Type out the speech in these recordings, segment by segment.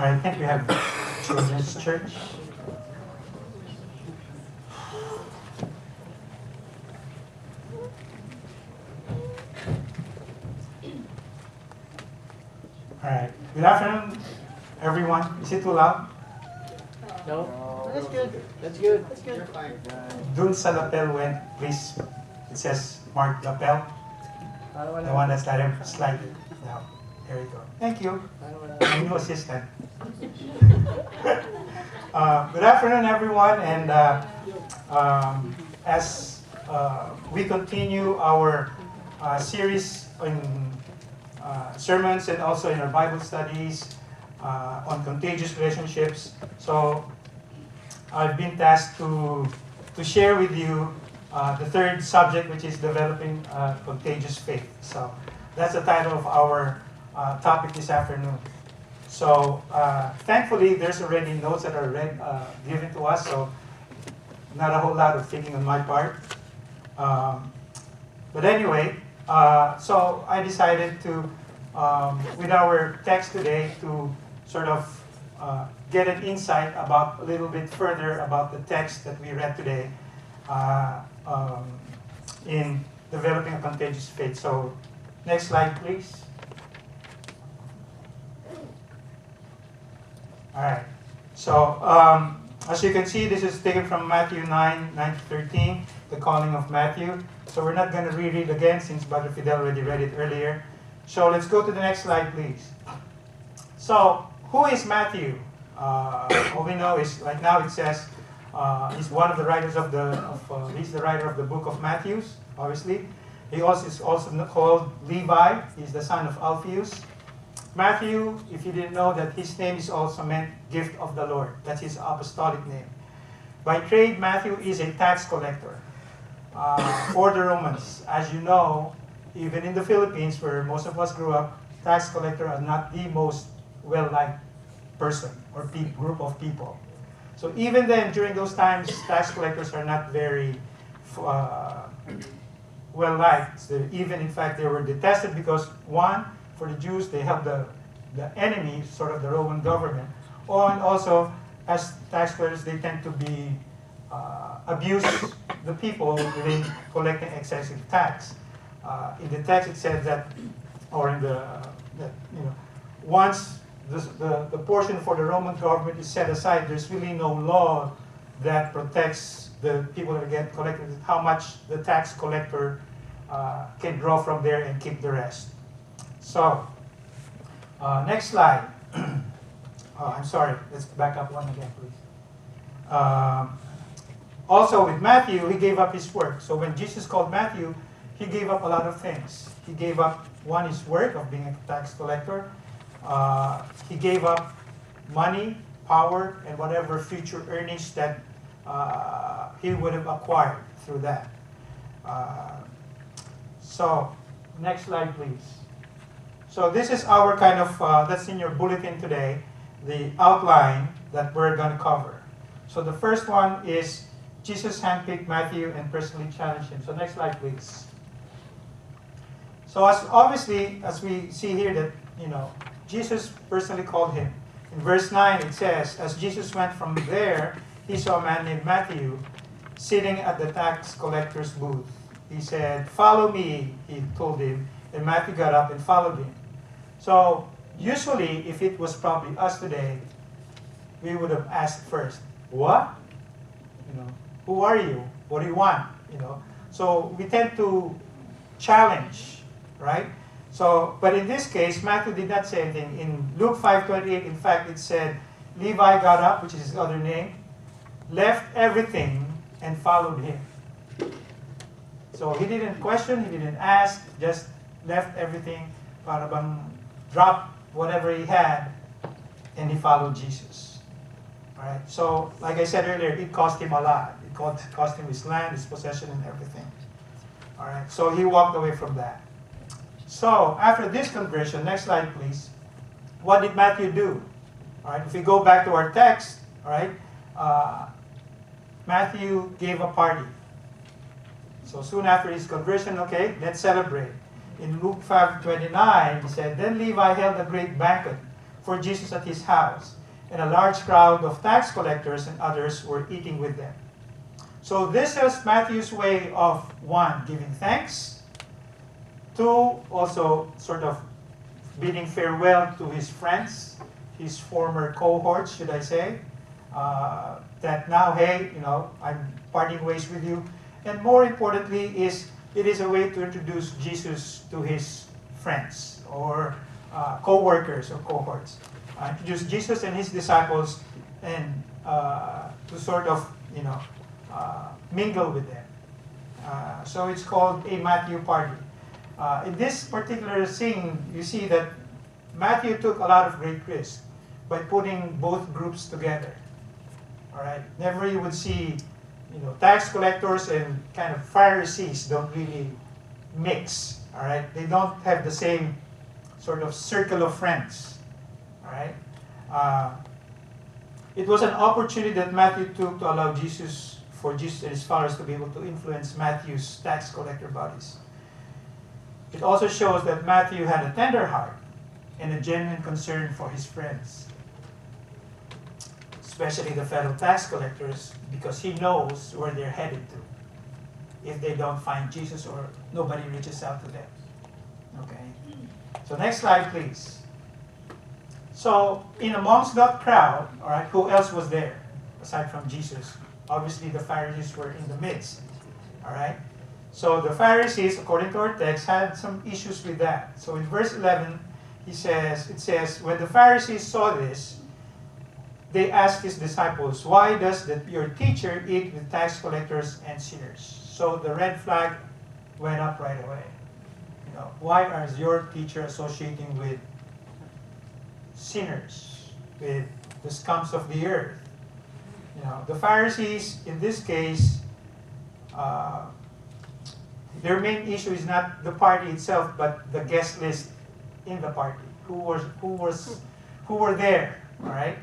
I think we have children's church. All right. Good afternoon, everyone. Is it too loud? No? That's good. That's good. That's good. Dun sa lapel went, please. It says Mark lapel. The one that's slightly down. There you go. Thank you. My new assistant. Good afternoon, everyone. And as we continue our series in sermons and also in our Bible studies on contagious relationships. So I've been tasked to share with you the third subject, which is developing contagious faith. So that's the title of our topic this afternoon. So thankfully, there's already notes that are given to us, so not a whole lot of thinking on my part. But anyway, so I decided to, with our text today, to sort of get an insight about a little bit further about the text that we read today in developing a contagious faith. So, next slide, please. All right. So, as you can see, this is taken from Matthew 9:9-13, the calling of Matthew. So we're not going to reread again since Brother Fidel already read it earlier. So let's go to the next slide, please. So, who is Matthew? All we know is, right now it says, he's one of the writers he's the writer of the book of Matthew, obviously. He also is also called Levi. He's the son of Alphaeus. Matthew, if you didn't know, that his name is also meant gift of the Lord. That's his apostolic name. By trade, Matthew is a tax collector for the Romans. As you know, even in the Philippines, where most of us grew up, tax collector are not the most well-liked person or group of people. So even then, during those times, tax collectors are not very well-liked. Even, in fact, they were detested because, one, for the Jews, they helped the enemy, sort of the Roman government. And also, as tax collectors, they tend to be abuse the people within collecting excessive tax. In the text, it said that, or in once the portion for the Roman government is set aside, there's really no law that protects the people that get collected, how much the tax collector can draw from there and keep the rest. So, next slide. I'm sorry, let's back up one again, please. Also, with Matthew, he gave up his work. So when Jesus called Matthew, he gave up a lot of things. He gave up, one, his work of being a tax collector. He gave up money, power, and whatever future earnings that he would have acquired through that. So, next slide, please. So this is our kind of, that's in your bulletin today, the outline that we're going to cover. So the first one is Jesus handpicked Matthew and personally challenged him. So next slide, please. So as we see here that, Jesus personally called him. In verse 9 it says, as Jesus went from there, he saw a man named Matthew sitting at the tax collector's booth. He said, "Follow me," he told him, and Matthew got up and followed him. So usually, if it was probably us today, we would have asked first, "What? Who are you? What do you want?" So we tend to challenge, right? So, but in this case, Matthew did not say anything. In Luke 5:28, in fact, it said, Levi got up, which is his other name, left everything, and followed him. So he didn't question, he didn't ask, just left everything, para bang dropped whatever he had, and he followed Jesus. All right. So, like I said earlier, it cost him a lot. It cost him his land, his possession, and everything. All right. So he walked away from that. So after this conversion, next slide, please. What did Matthew do? All right. If we go back to our text, all right, Matthew gave a party. So soon after his conversion, okay, let's celebrate. In Luke 5:29, he said, then Levi held a great banquet for Jesus at his house, and a large crowd of tax collectors and others were eating with them. So this is Matthew's way of, one, giving thanks, two, also sort of bidding farewell to his friends, his former cohorts, should I say, that now, hey, I'm parting ways with you. And more importantly, it is a way to introduce Jesus to his friends or co-workers or cohorts. Introduce Jesus and his disciples and to sort of, mingle with them. So it's called a Matthew party. In this particular scene, you see that Matthew took a lot of great risk by putting both groups together. All right. Never you would see, tax collectors and kind of Pharisees don't really mix. All right. They don't have the same sort of circle of friends. All right. It was an opportunity that Matthew took to allow for Jesus and his followers to be able to influence Matthew's tax collector buddies. It also shows that Matthew had a tender heart and a genuine concern for his friends, especially the fellow tax collectors, because he knows where they're headed to if they don't find Jesus or nobody reaches out to them. Okay. So next slide, please. So in amongst that crowd, all right, who else was there aside from Jesus? Obviously, the Pharisees were in the midst. All right. So the Pharisees, according to our text, had some issues with that. So in verse 11, it says, when the Pharisees saw this, they asked his disciples, why does your teacher eat with tax collectors and sinners? So the red flag went up right away. Why is your teacher associating with sinners, with the scums of the earth? The Pharisees, in this case, their main issue is not the party itself, but the guest list in the party. Who were there? All right.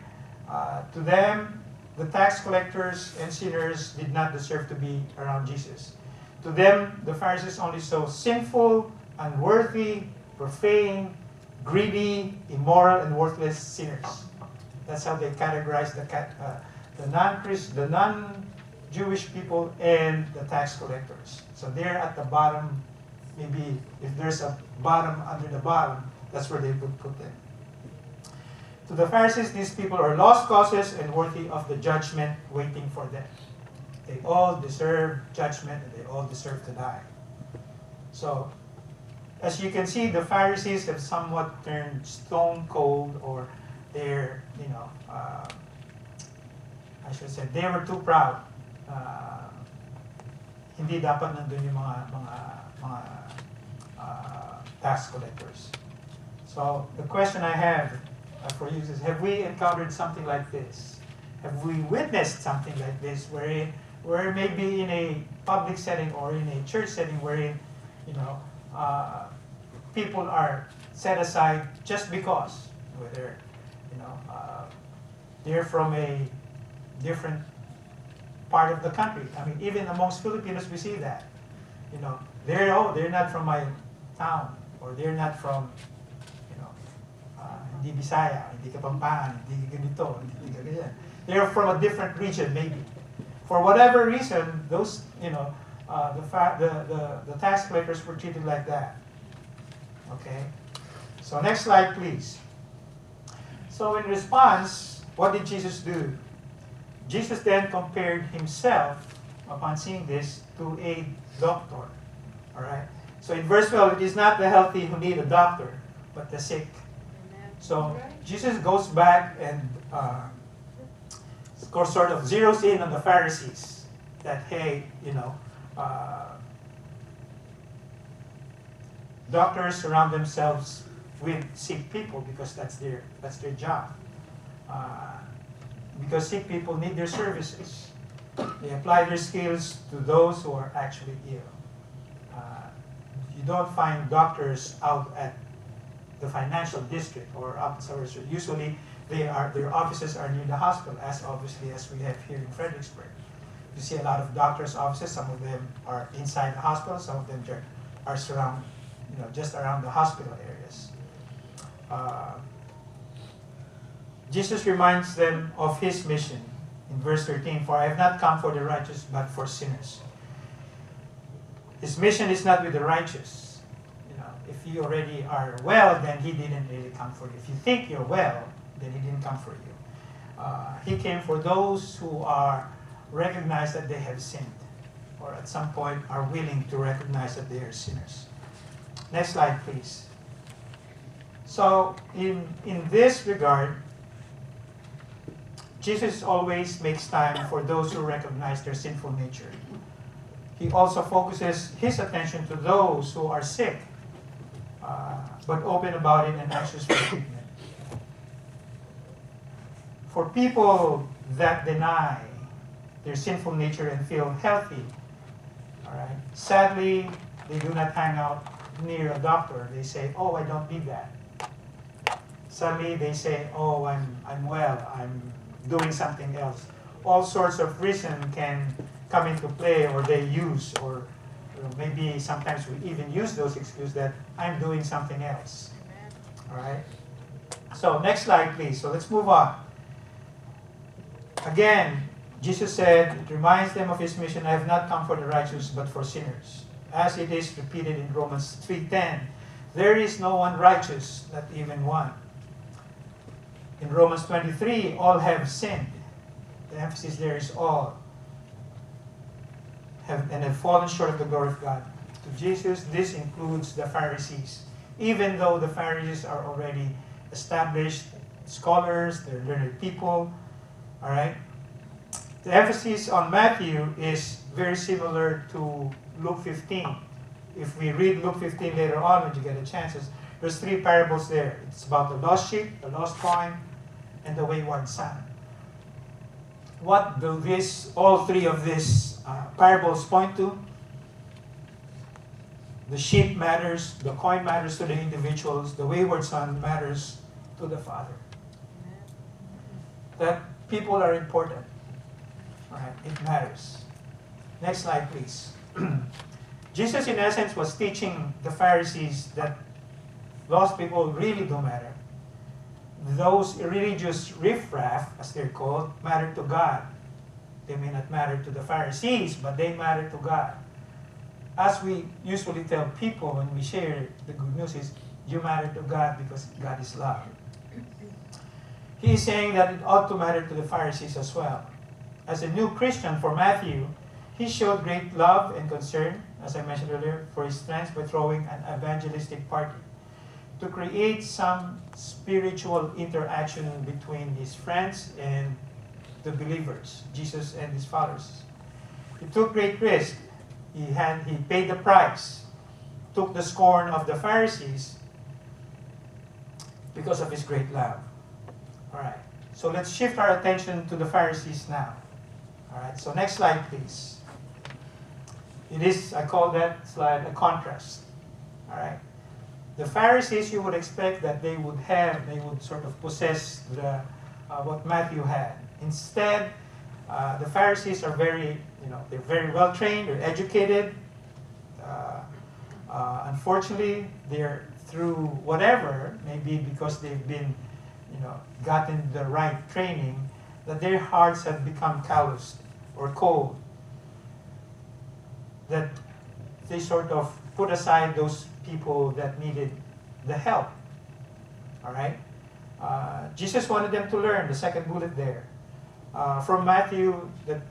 To them, the tax collectors and sinners did not deserve to be around Jesus. To them, the Pharisees only saw sinful, unworthy, profane, greedy, immoral, and worthless sinners. That's how they categorize the non-Jewish people and the tax collectors. So they're at the bottom. Maybe if there's a bottom under the bottom, that's where they would put them. To the Pharisees, these people are lost causes and worthy of the judgment waiting for them. They all deserve judgment and they all deserve to die. So, as you can see, the Pharisees have somewhat turned stone cold, or they're, I should say, they were too proud. Hindi dapat nandun yung mga tax collectors. So, the question I have for you is, have we encountered something like this? Have we witnessed something like this where maybe in a public setting or in a church setting wherein, people are set aside just because, whether, they're from a different part of the country. I mean, even amongst Filipinos, we see that. They're not from my town, or they're not from, hindi Bisaya, hindi Kapampangan, hindi ganito, hindi ganyan. They're from a different region, maybe. For whatever reason, those, the tax collectors were treated like that. Okay? So next slide, please. So in response, what did Jesus do? Jesus then compared himself, upon seeing this, to a doctor. All right? So in verse 12, it is not the healthy who need a doctor, but the sick. So Jesus goes back and sort of zeroes in on the Pharisees that, hey, doctors surround themselves with sick people because that's their job. Because sick people need their services. They apply their skills to those who are actually ill. You don't find doctors out at the financial district or up somewhere. Usually, their offices are near the hospital, as obviously as we have here in Fredericksburg. You see a lot of doctors' offices. Some of them are inside the hospital. Some of them are surrounded, just around the hospital areas. Jesus reminds them of his mission in verse 13, "For I have not come for the righteous, but for sinners." His mission is not with the righteous. If you already are well, then he didn't really come for you. If you think you're well, then he didn't come for you. He came for those who are recognize that they have sinned, or at some point are willing to recognize that they are sinners. Next slide, please. So in this regard, Jesus always makes time for those who recognize their sinful nature. He also focuses his attention to those who are sick, but open about it and anxious for treatment. For people that deny their sinful nature and feel healthy, all right, sadly, they do not hang out near a doctor. They say, "Oh, I don't need that." Sadly, they say, "Oh, I'm well. I'm doing something else." All sorts of reasons can come into play, or they use, or maybe sometimes we even use those excuses that I'm doing something else. All right. So next slide, please. So let's move on. Again, Jesus said, it reminds them of his mission, "I have not come for the righteous, but for sinners." As it is repeated in Romans 3:10, "There is no one righteous, not even one." In Romans 23, "All have sinned." The emphasis there is all. And have fallen short of the glory of God. To Jesus, this includes the Pharisees. Even though the Pharisees are already established scholars, they're learned people, all right? The emphasis on Matthew is very similar to Luke 15. If we read Luke 15 later on, when you get a chance, there's 3 parables there. It's about the lost sheep, the lost coin, and the wayward son. What do all 3 of these parables point to? The sheep matters, the coin matters to the individuals, the wayward son matters to the father. That people are important. All right, it matters. Next slide, please. Jesus, in essence, was teaching the Pharisees that lost people really do matter. Those religious riffraff, as they're called, matter to God. They may not matter to the Pharisees, but they matter to God. As we usually tell people when we share the good news is, you matter to God because God is love. He is saying that it ought to matter to the Pharisees as well. As a new Christian for Matthew, he showed great love and concern, as I mentioned earlier, for his friends by throwing an evangelistic party to create some spiritual interaction between his friends and the believers, Jesus and his followers. He took great risk. He paid the price, took the scorn of the Pharisees because of his great love. All right, so let's shift our attention to the Pharisees now. All right, so next slide, please. It is, I call that slide a contrast. All right. The Pharisees, you would expect that they would sort of possess what Matthew had. Instead, the Pharisees are they're very well trained, they're educated. Unfortunately, they're through whatever, maybe because they've been, gotten the right training, that their hearts have become calloused or cold. That they sort of put aside those people that needed the help. All right? Jesus wanted them to learn, the second bullet there, from Matthew, that,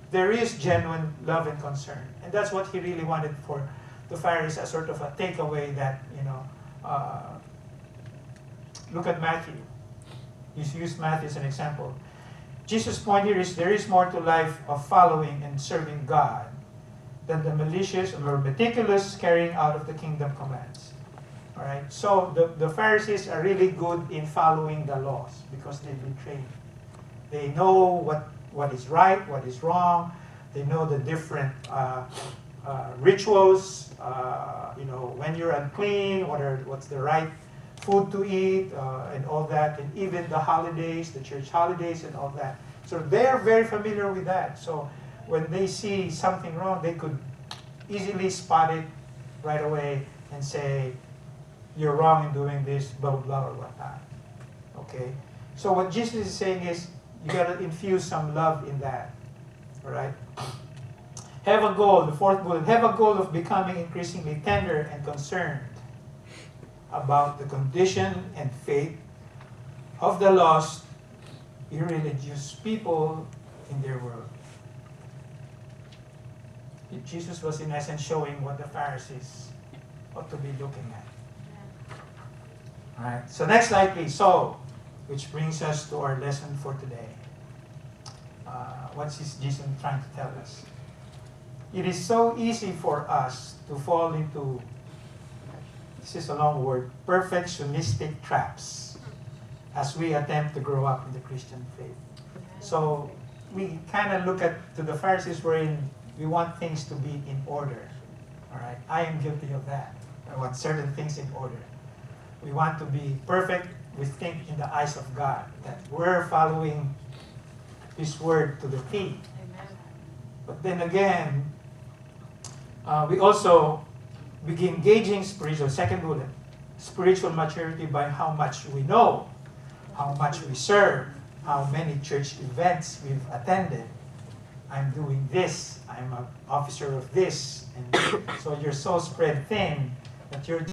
there is genuine love and concern. And that's what he really wanted for the Pharisees, as sort of a takeaway that, look at Matthew. He's used Matthew as an example. Jesus' point here is there is more to life of following and serving God than the malicious or meticulous carrying out of the kingdom commands. All right. So the Pharisees are really good in following the laws because they've been trained. They know what is right, what is wrong. They know the different rituals. When you're unclean, what's the right food to eat, and all that, and even the holidays, the church holidays, and all that. So they're very familiar with that. So when they see something wrong, they could easily spot it right away and say, "You're wrong in doing this," blah, blah, blah, or whatnot. Okay? So what Jesus is saying is, you gotta infuse some love in that. All right? Have a goal, the fourth bullet, have a goal of becoming increasingly tender and concerned about the condition and fate of the lost, irreligious people in their world. Jesus was in essence showing what the Pharisees ought to be looking at. All right, so next slide please. So, which brings us to our lesson for today. What is Jesus trying to tell us? It is so easy for us to fall into, this is a long word, perfectionistic traps as we attempt to grow up in the Christian faith. So we kind of look to the Pharisees wherein we want things to be in order. All right, I am guilty of that. I want certain things in order. We want to be perfect. We think in the eyes of God that we're following His word to the T. Amen. But then again, we also begin gauging second bullet, spiritual maturity by how much we know, how much we serve, how many church events we've attended. I'm doing this, I'm an officer of this, and so you're so spread thin that you're